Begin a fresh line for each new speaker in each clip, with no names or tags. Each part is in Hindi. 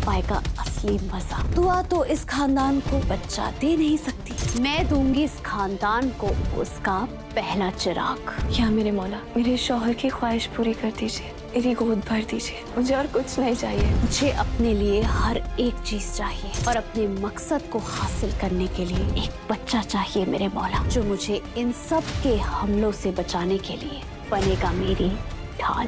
अब आएगा असली मजा। दुआ तो इस खानदान को बच्चा दे नहीं सकती, मैं दूंगी इस खानदान को उसका पहला चिराग।
या मेरे मौला, मेरे शौहर की ख्वाहिश पूरी कर दीजिए, मेरी गोद भर दीजिए, मुझे और कुछ नहीं चाहिए।
मुझे अपने लिए हर एक चीज चाहिए और अपने मकसद को हासिल करने के लिए एक बच्चा चाहिए मेरे मौला, जो मुझे इन सब के हमलों से बचाने के लिए बनेगा मेरी ढाल।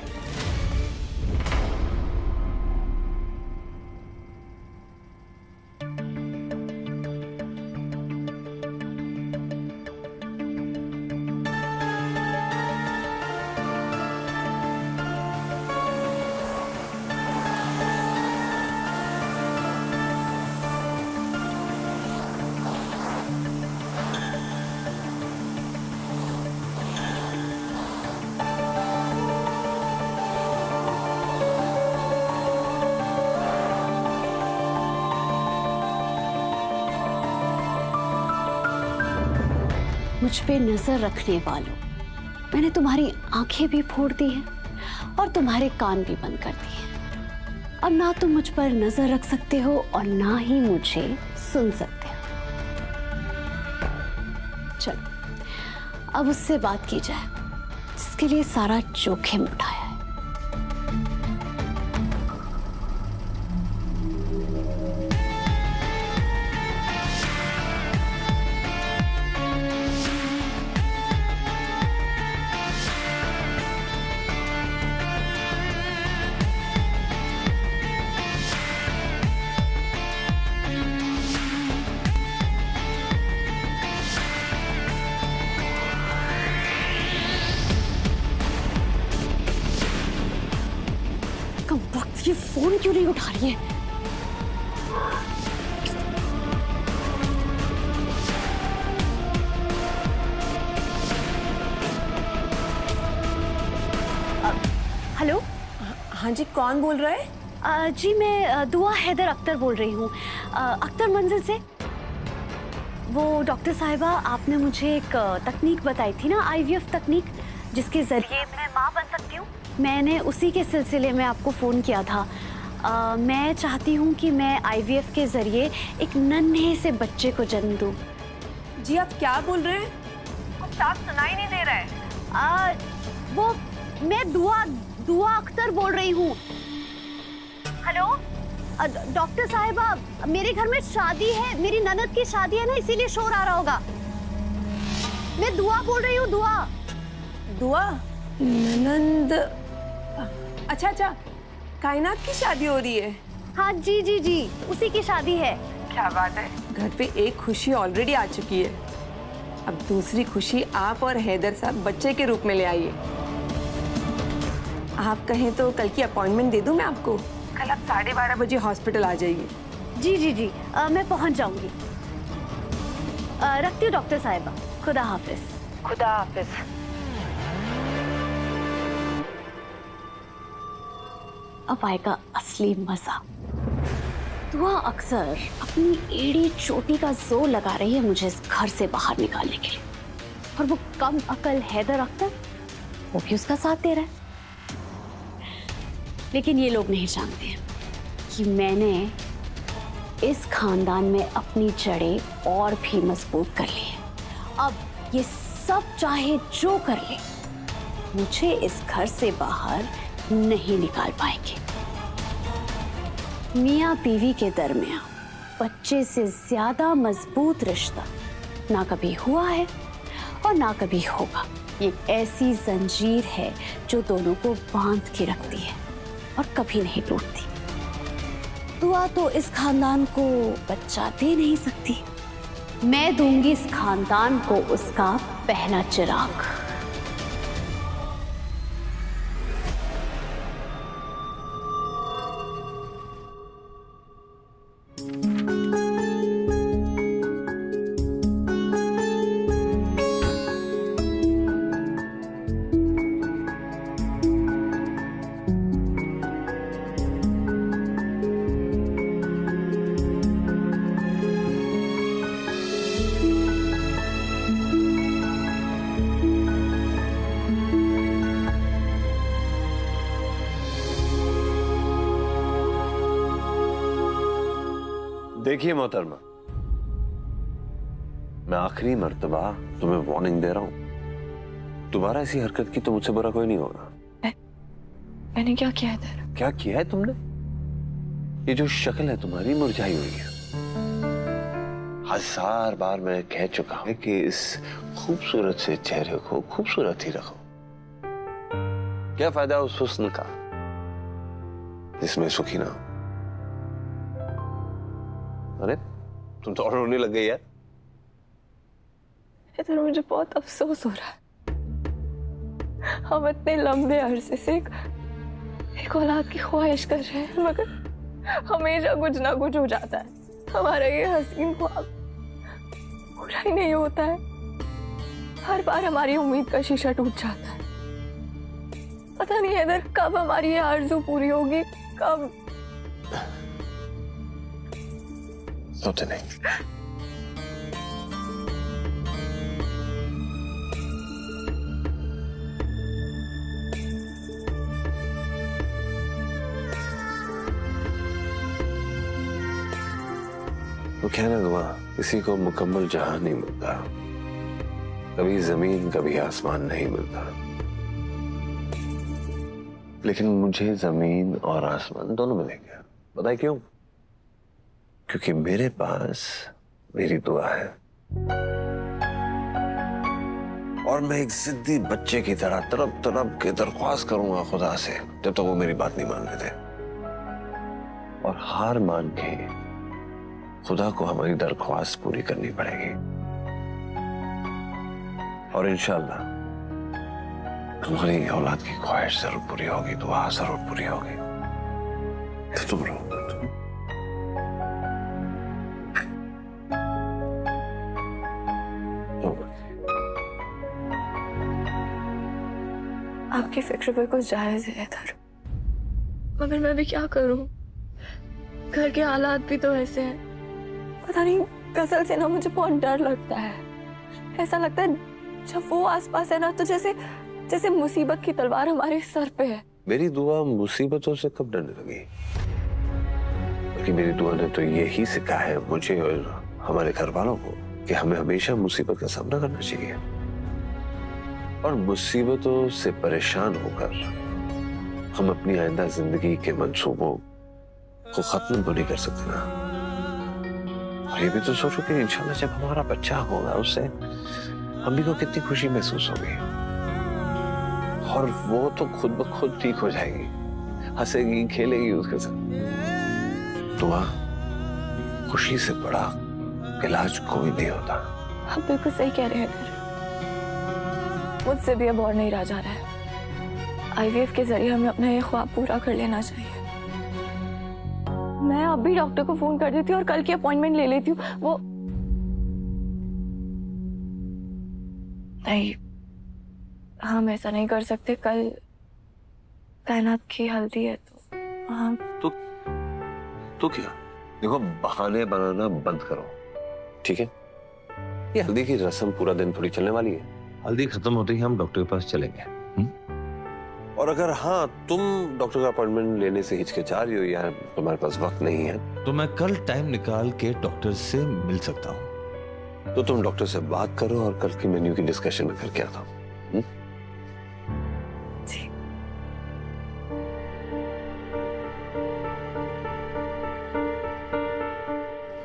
मुझ पे नजर रखने वालों, मैंने तुम्हारी आंखें भी फोड़ दी हैं और तुम्हारे कान भी बंद कर दिए। अब ना तुम मुझ पर नजर रख सकते हो और ना ही मुझे सुन सकते हो। चलो अब उससे बात की जाए जिसके लिए सारा जोखिम उठाया है। वक्त ये फोन क्यों नहीं उठा रही है? हेलो।
हाँ जी, कौन बोल रहा है?
जी मैं दुआ हैदर अख्तर बोल रही हूँ, अख्तर मंजिल से। वो डॉक्टर साहिबा, आपने मुझे एक तकनीक बताई थी ना, IVF तकनीक, जिसके जरिए मैं माँ बन सकती हूँ। मैंने उसी के सिलसिले में आपको फ़ोन किया था। मैं चाहती हूँ कि मैं IVF के ज़रिए एक नन्हे से बच्चे को जन्म दूँ।
जी आप क्या बोल रहे हैं? कुछ साफ सुनाई नहीं दे रहा है।
वो मैं दुआ अख्तर बोल रही हूँ। हेलो डॉक्टर साहिबा, मेरे घर में शादी है, मेरी ननद की शादी है ना, इसीलिए शोर आ रहा होगा। मैं दुआ बोल रही हूँ।
दुआ? ननद? अच्छा, कायनात की शादी हो रही है?
हाँ जी, उसी की शादी है।
क्या बात है। घर पे एक खुशी ऑलरेडी आ चुकी है, अब दूसरी खुशी आप और हैदर साहब बच्चे के रूप में ले आइए। आप कहें तो कल की अपॉइंटमेंट दे दूं मैं आपको। कल आप 12:30 बजे हॉस्पिटल आ जाइए।
जी, मैं पहुंच जाऊंगी। रखती हूँ डॉक्टर साहिबा, खुदा हाफिज।
खुदा हाफिज।
अब आएगा असली मजा। दुआ अक्सर अपनी एड़ी चोटी का जोर लगा रही है मुझे इस घर से बाहर निकालने के लिए, और वो कम अकल हैदर अख्तर, वो भी उसका साथ दे रहा है। लेकिन ये लोग नहीं जानते हैं कि मैंने इस खानदान में अपनी जड़ें और भी मजबूत कर ली है। अब ये सब चाहे जो कर ले, मुझे इस घर से बाहर नहीं निकाल पाएंगे। मियाँ बीवी के दरमियान बच्चे से ज्यादा मजबूत रिश्ता ना कभी हुआ है और ना कभी होगा। ये ऐसी जंजीर है जो दोनों को बांध के रखती है और कभी नहीं टूटती। दुआ तो इस खानदान को बच्चा दे नहीं सकती, मैं दूंगी इस खानदान को उसका पहला चिराग।
देखिए मोहतरमा, मैं आखिरी मर्तबा तुम्हें वार्निंग दे रहा हूं, दोबारा ऐसी हरकत की तो मुझसे बुरा कोई नहीं होगा।
मैंने क्या किया इधर?
क्या किया है तुमने? ये जो शक्ल है तुम्हारी मुरझाई हुई है। 1000 बार मैं कह चुका हूं कि इस खूबसूरत से चेहरे को खूबसूरत ही रखो। क्या फायदा उस हुस्न का जिसमें सुखी ना हो? अरे तुम तो और रोने लग गई यार।
इधर मुझे बहुत अफसोस हो रहा है। हम इतने लंबे अरसे से एक औलाद की ख्वाहिश कर रहे हैं, मगर हमेशा कुछ ना कुछ हो जाता है। हमारा ये हसीन ख्वाब पूरा ही नहीं होता है। हर बार हमारी उम्मीद का शीशा टूट जाता है। पता नहीं इधर कब हमारी ये आरज़ू पूरी होगी, कब।
सोते नहीं। तो कहना दुआ, किसी को मुकम्मल जहां नहीं मिलता। कभी जमीन कभी आसमान नहीं मिलता, लेकिन मुझे जमीन और आसमान दोनों मिलेंगे। पता है क्यों? क्योंकि मेरे पास मेरी दुआ है, और मैं एक जिद्दी बच्चे की तरह तड़प तड़प के दरख्वास्त करूंगा खुदा से जब तक वो मेरी बात नहीं मान लेते। और हार मान के खुदा को हमारी दरख्वास्त पूरी करनी पड़ेगी, और इंशाअल्लाह तुम्हारी औलाद की ख्वाहिश जरूर पूरी होगी, दुआ जरूर पूरी होगी। तो तुम रो मत।
आपकी फिक्र बिल्कुल जायज है इधर, मगर मैं भी क्या करूं? घर के हालात भी तो ऐसे हैं। पता नहीं, गजल से ना मुझे बहुत डर लगता है। ऐसा लगता है जब वो आसपास है ना, तो जैसे जैसे मुसीबत की तलवार हमारे सर पे है।
मेरी दुआ मुसीबतों से कब डरने लगी? बल्कि मेरी दुआ ने तो यही सिखा है मुझे और हमारे घर वालों को कि हमें हमेशा मुसीबत का सामना करना चाहिए, और मुसीबतों से परेशान होकर हम अपनी आइंदा जिंदगी के मंसूबों को खत्म तो नहीं कर सकते ना। और ये भी तो सोचो कि इंशाल्लाह जब हमारा बच्चा होगा, उससे अम्मी को कितनी खुशी महसूस होगी, और वो तो खुद ब खुद ठीक हो जाएगी, हंसेगी खेलेगी उसके साथ। दुआ खुशी से बड़ा इलाज कोई नहीं होता।
आप बिल्कुल सही कह रहे हैं। मुझसे भी अब और नहीं रहा जा रहा है। आईवीएफ के जरिए हमें अपना ये ख्वाब पूरा कर लेना चाहिए। मैं अभी डॉक्टर को फोन कर देती हूँ और कल की अपॉइंटमेंट ले लेती हूँ। वो नहीं, हम ऐसा नहीं कर सकते। कल कायनात की हल्दी है, तो हाँ।
तो क्या? देखो, बहाने बनाना बंद करो, ठीक है? ये हल्दी की रस्म पूरा दिन थोड़ी चलने वाली है। हल्दी खत्म होते ही हम डॉक्टर के पास चलेंगे। और अगर हाँ, तुम डॉक्टर का अपॉइंटमेंट लेने से हिचकिचा रही हो या तुम्हारे पास वक्त नहीं है,
तो मैं कल टाइम निकाल के डॉक्टर से मिल सकता हूँ।
तो तुम डॉक्टर से बात करो और कल की मेन्यू की डिस्कशन में करके आता हूँ।
जी।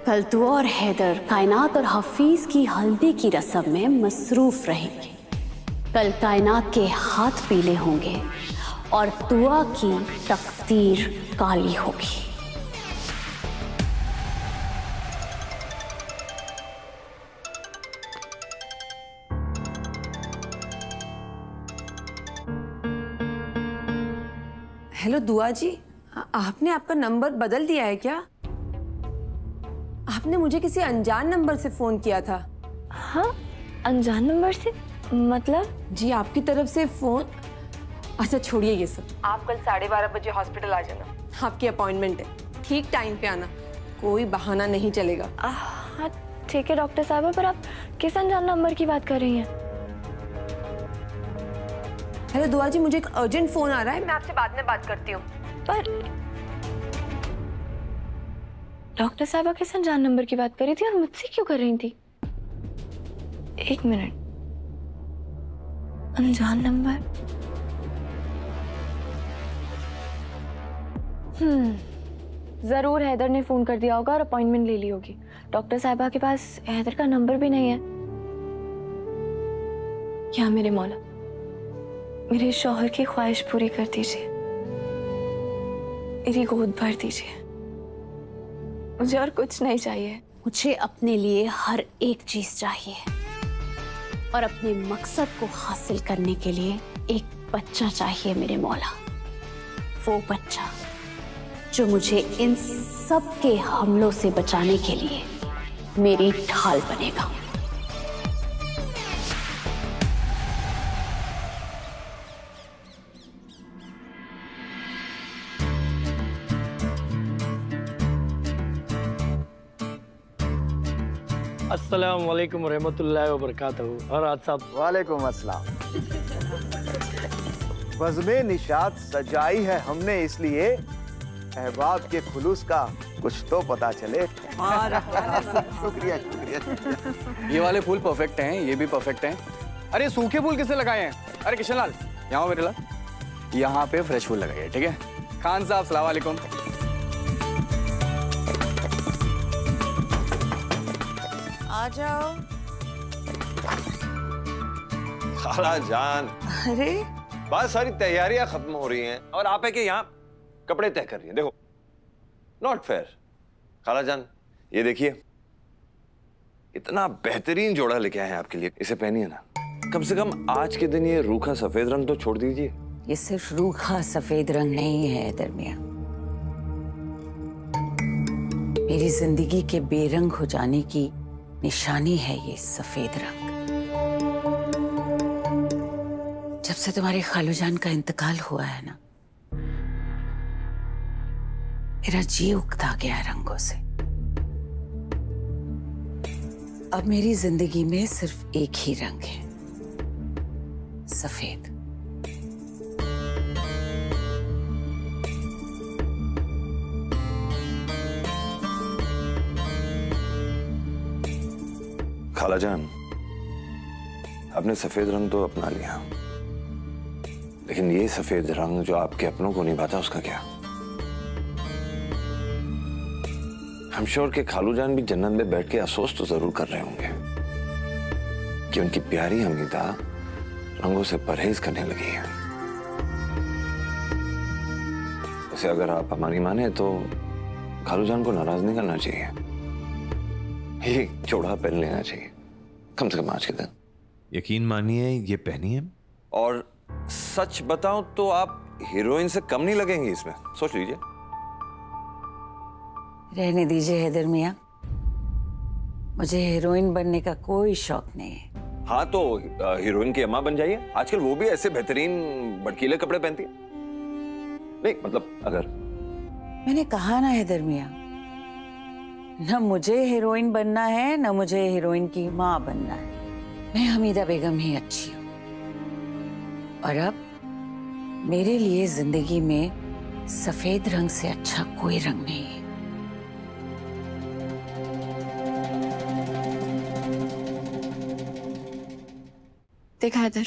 कल तू और हैदर कायनात और हफीज की हल्दी की रस्म में मसरूफ रहेंगे। कल कायनात के हाथ पीले होंगे और दुआ की तकदीर काली होगी।
हेलो दुआ जी, आपने आपका नंबर बदल दिया है क्या? आपने मुझे किसी अनजान नंबर से फोन किया था।
हाँ, अनजान नंबर से? मतलब?
जी, आपकी तरफ से फोन। अच्छा छोड़िए ये सब। आप कल 12:30 बजे हॉस्पिटल आ जाना, आपकी अपॉइंटमेंट है। ठीक टाइम पे आना, कोई बहाना नहीं चलेगा।
हाँ ठीक है डॉक्टर साहब, पर आप किस अनजान नंबर की बात कर रही हैं?
हेलो दुआ जी, मुझे एक अर्जेंट फोन आ रहा है, मैं आपसे बाद में बात करती हूँ।
पर डॉक्टर साहबा के साथ अनजान नंबर की बात कर रही थी और मुझसे क्यों कर रही थी? एक मिनट, अनजान नंबर। जरूर हैदर ने फोन कर दिया होगा और अपॉइंटमेंट ले ली होगी। डॉक्टर साहबा के पास हैदर का नंबर भी नहीं है। या मेरे मौला, मेरे शौहर की ख्वाहिश पूरी कर दीजिए, मेरी गोद भर दीजिए, मुझे और कुछ नहीं चाहिए।
मुझे अपने लिए हर एक चीज चाहिए और अपने मकसद को हासिल करने के लिए एक बच्चा चाहिए मेरे मौला। वो बच्चा जो मुझे इन सब के हमलों से बचाने के लिए मेरी ढाल बनेगा।
अस्सलाम वालेकुम रहमतुल्लाहि व बरकातहू। और आज साहब
वालेकुम अस्सलाम। बज़्मे निशात सजाई है हमने इसलिए अहबाब के खुलूस का कुछ तो पता चले। शुक्रिया शुक्रिया।
ये वाले फूल परफेक्ट हैं, ये भी परफेक्ट हैं। अरे सूखे फूल किसने लगाए हैं? अरे किशन लाल यहाँ आओ मेरे लाल, यहाँ पे फ्रेश फूल लगाइए, ठीक है? खान साहब सलाम वालेकुम।
आ जाओ।
खाला जान,
अरे
बस सारी तैयारियां खत्म हो रही हैं और आप है कि यहाँ कपड़े तय कर रही हैं। देखो, नॉट फेयर। खाला जान, ये देखिए, इतना बेहतरीन जोड़ा लेके आए हैं आपके लिए, इसे पहनिए ना। कम से कम आज के दिन ये रूखा सफेद रंग तो छोड़ दीजिए।
ये सिर्फ रूखा सफेद रंग नहीं है दरमिया, मेरी जिंदगी के बेरंग हो जाने की निशानी है ये सफेद रंग। जब से तुम्हारे खालूजान का इंतकाल हुआ है ना, मेरा जी उकता गया है रंगों से। अब मेरी जिंदगी में सिर्फ एक ही रंग है, सफेद।
खालाजान, आपने सफेद रंग तो अपना लिया, लेकिन ये सफेद रंग जो आपके अपनों को निभाता, उसका क्या? हम श्योर के खालूजान भी जन्नत में बैठ के अफसोस तो जरूर कर रहे होंगे कि उनकी प्यारी हमीदा रंगों से परहेज करने लगी है। वैसे अगर आप हमारी माने तो खालूजान को नाराज नहीं करना चाहिए, ये चौड़ा पहन लेना चाहिए कम से कम आज के दिन।
यकीन मानिए ये पहनिए।
और सच बताऊं तो आप हीरोइन से कम नहीं लगेंगी इसमें, सोच लीजिए।
रहने दीजिए हैदर मियां, मुझे हीरोइन बनने का कोई शौक नहीं है।
हाँ तो हीरोइन की अम्मा बन जाइए, आजकल वो भी ऐसे बेहतरीन भड़कीले कपड़े पहनती है। नहीं मतलब अगर
मैंने कहा ना हैदर मियां, न मुझे हीरोइन बनना है न मुझे हीरोइन की माँ बनना है। मैं हमीदा बेगम ही अच्छी हूँ और अब मेरे लिए जिंदगी में सफेद रंग से अच्छा कोई रंग नहीं है।
देखा हैदर,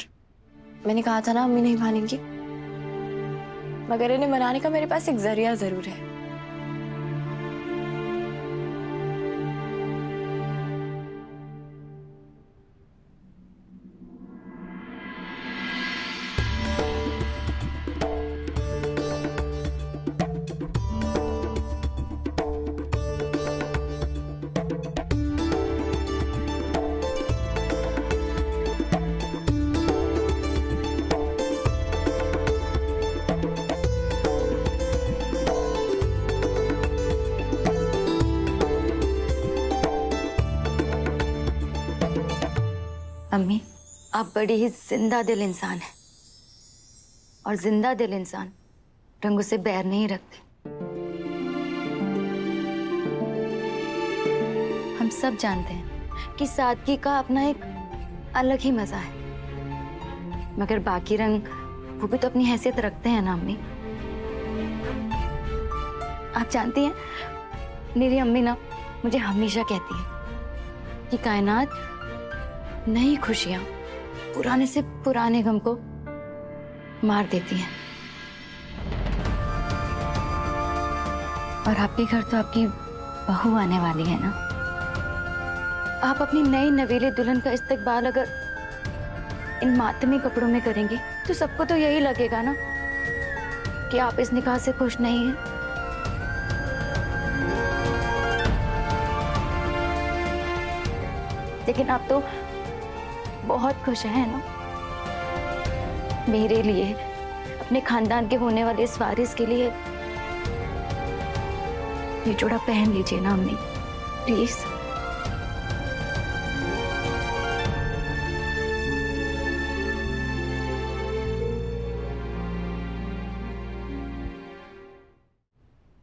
मैंने कहा था ना अम्मी नहीं मानेंगी, मगर इन्हें मनाने का मेरे पास एक जरिया जरूर है।
अम्मी, आप बड़ी ही जिंदा दिल इंसान हैं और जिंदा दिल इंसान रंगों से बैर नहीं रखते। हम सब जानते हैं कि सादगी का अपना एक अलग ही मजा है, मगर बाकी रंग वो भी तो अपनी हैसियत रखते हैं ना अम्मी। आप जानती हैं मेरी अम्मी ना मुझे हमेशा कहती है कि कायनात नई खुशियां पुराने से पुराने गम को मार देती हैं। और आपके घर तो आपकी बहू आने वाली है ना। आप अपनी नई नवेले दुल्हन का इस्तकबाल अगर इन मातमी कपड़ों में करेंगे तो सबको तो यही लगेगा ना कि आप इस निकाह से खुश नहीं हैं। लेकिन आप तो बहुत खुश हैं ना। मेरे लिए, अपने खानदान के होने वाले इस वारिस के लिए ये जोड़ा पहन लीजिए ना अम्मी, प्लीज।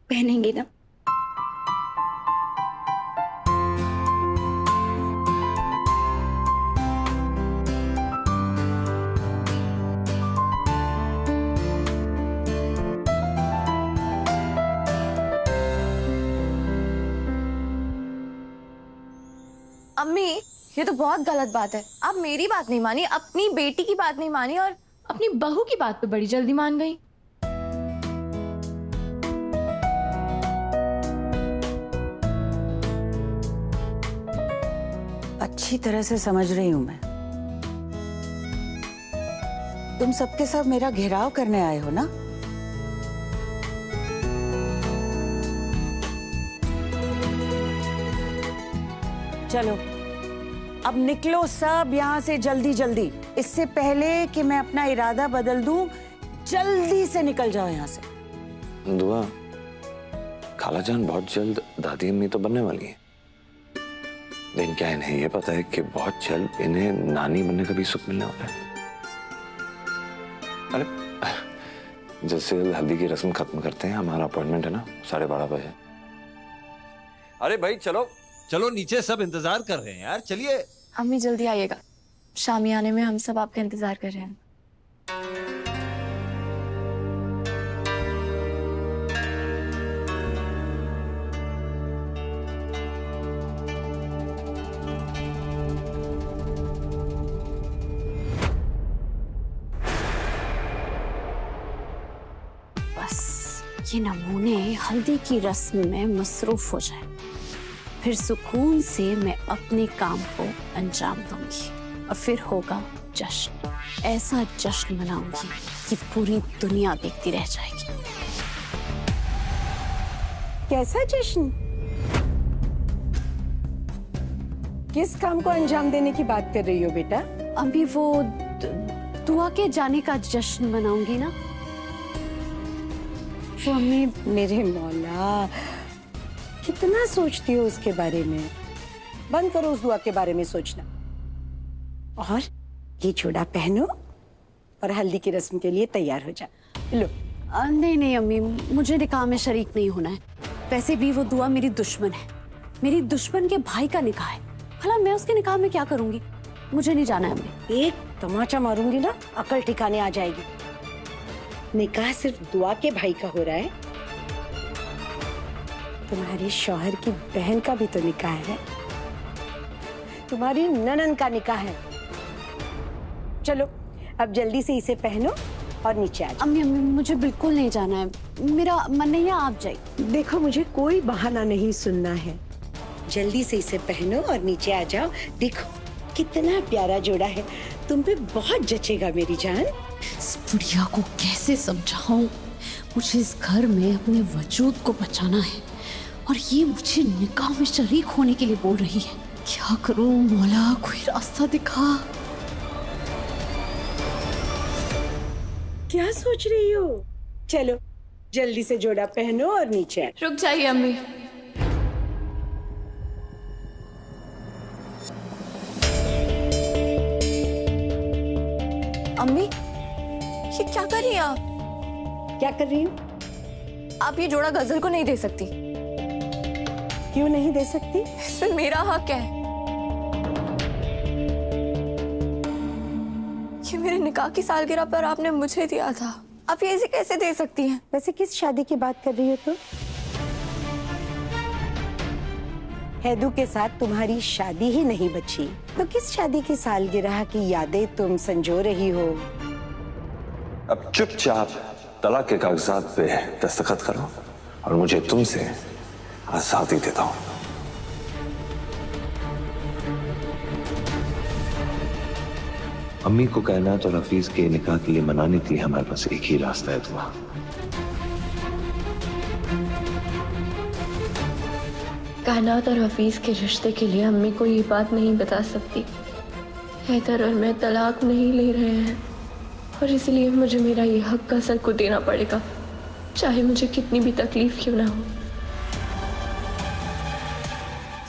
पहनेंगे ना?
अम्मी, ये तो बहुत गलत बात है। आप मेरी बात नहीं मानी, अपनी बेटी की बात नहीं मानी और अपनी बहू की बात पे बड़ी जल्दी मान गई।
अच्छी तरह से समझ रही हूं मैं। तुम सबके सब मेरा घेराव करने आए हो ना? चलो अब निकलो सब यहाँ से जल्दी जल्दी, इससे पहले कि मैं अपना इरादा बदल दूं। जल्दी से निकल जाओ यहाँ से।
दुआ, खालाजान बहुत जल्द दादी अम्मी तो बनने वाली है, लेकिन क्या इन्हें ये पता है कि बहुत जल्द इन्हें नानी बनने का भी सुख मिलने वाला है? अरे जैसे हल्दी की रस्म खत्म करते हैं, हमारा अपॉइंटमेंट है ना 12:30 बजे।
अरे भाई चलो चलो, नीचे सब इंतजार कर रहे हैं यार, चलिए।
अम्मी जल्दी आइएगा, शामी आने में हम सब आपका इंतजार कर रहे हैं।
बस ये नमूने हल्दी की रस्म में मसरूफ हो जाए, फिर सुकून से मैं अपने काम को अंजाम दूंगी और फिर होगा जश्न। ऐसा जश्न मनाऊंगी कि पूरी दुनिया देखती रह जाएगी।
कैसा जश्न? किस काम को अंजाम देने की बात कर रही हो बेटा?
अभी वो दुआ के जाने का जश्न मनाऊंगी ना।
वो अम्मी, मेरे मौला, कितना सोचती हो उसके बारे में। बंद करो उस दुआ के बारे में सोचना और ये जोड़ा पहनो और हल्दी की रस्म के लिए तैयार हो जा। लो।
नहीं नहीं अम्मी, मुझे निकाह में शरीक नहीं होना है। वैसे भी वो दुआ मेरी दुश्मन है, मेरी दुश्मन के भाई का निकाह है। भला मैं उसके निकाह में क्या करूंगी? मुझे नहीं जाना है अम्मी।
एक तमाचा मारूंगी ना, अकल ठिकाने आ जाएगी। निकाह सिर्फ दुआ के भाई का हो रहा है, तुम्हारे शौहर की बहन का भी तो निकाह है, तुम्हारी ननन का निकाह है। चलो अब जल्दी से इसे पहनो और नीचे आ जाओ।
अम्मी अम्मी, मुझे बिल्कुल नहीं जाना है, मेरा मन नहीं है, आप जाइए।
देखो मुझे कोई बहाना नहीं सुनना है, जल्दी से इसे पहनो और नीचे आ जाओ। देखो कितना प्यारा जोड़ा है, तुम पे बहुत जचेगा मेरी जान।
इस बुढ़िया को कैसे समझाऊं? मुझे इस घर में अपने वजूद को बचाना है और ये मुझे निकाह में शरीक होने के लिए बोल रही है। क्या करूं मौला, कोई रास्ता दिखा।
क्या सोच रही हो? चलो जल्दी से जोड़ा पहनो और नीचे आ।
रुक जाइए अम्मी। अम्मी, ये क्या कर रही हैं आप?
क्या कर रही हूँ?
आप ये जोड़ा गजल को नहीं दे सकती।
क्यों नहीं दे सकती?
इसमें मेरा हक है। ये मेरे निकाह की सालगिरह पर आपने मुझे दिया था, आप ये इसे कैसे दे सकती हैं?
वैसे किस शादी की बात कर रही हो तुम? हैदू के साथ तुम्हारी शादी ही नहीं बची तो किस शादी की सालगिरह की यादें तुम संजो रही हो?
अब चुपचाप तलाक के कागजात पे दस्तखत करो और मुझे तुमसे आजादी देता हूं। अम्मी को कहना तो हफीज के निकाह के लिए मनाने के लिए हमारे पास एक ही रास्ता है दुआ।
कायनात और हफीज के रिश्ते के लिए अम्मी को ये बात नहीं बता सकती। हैदर और मैं तलाक नहीं ले रहे हैं और इसलिए मुझे मेरा ये हक का सर को देना पड़ेगा, चाहे मुझे कितनी भी तकलीफ क्यों ना हो।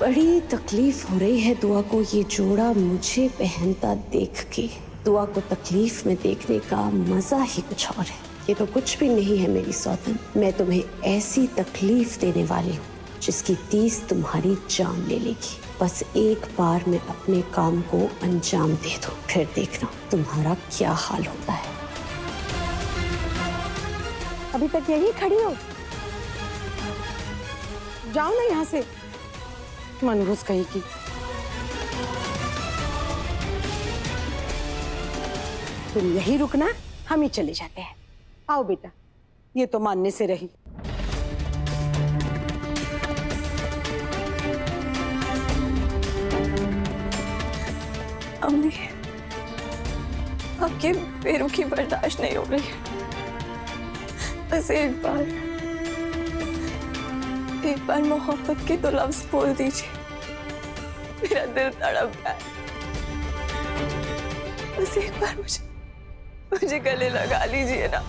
बड़ी तकलीफ हो रही है दुआ को ये जोड़ा मुझे पहनता देख के। दुआ को तकलीफ में देखने का मजा ही कुछ और है। ये तो कुछ भी नहीं है मेरी सौतन, मैं तुम्हें ऐसी तकलीफ देने वाली हूँ जिसकी तीस तुम्हारी जान ले लेगी। बस एक बार मैं अपने काम को अंजाम दे दूं, फिर देखना तुम्हारा क्या हाल होता है।
अभी तक यही खड़ी हो? जाओ ना यहाँ से, मनहूस कहीं की। तुम यही रुकना, हम ही चले जाते हैं। आओ बेटा, ये तो मानने से रही।
अम्मी, आपके पैरों की बर्दाश्त नहीं हो रही है। बस एक बार मोहब्बत के तो लफ्ज बोल दीजिए, मेरा दिल तड़प रहा है। बस एक बार मुझे गले लगा लीजिए ना।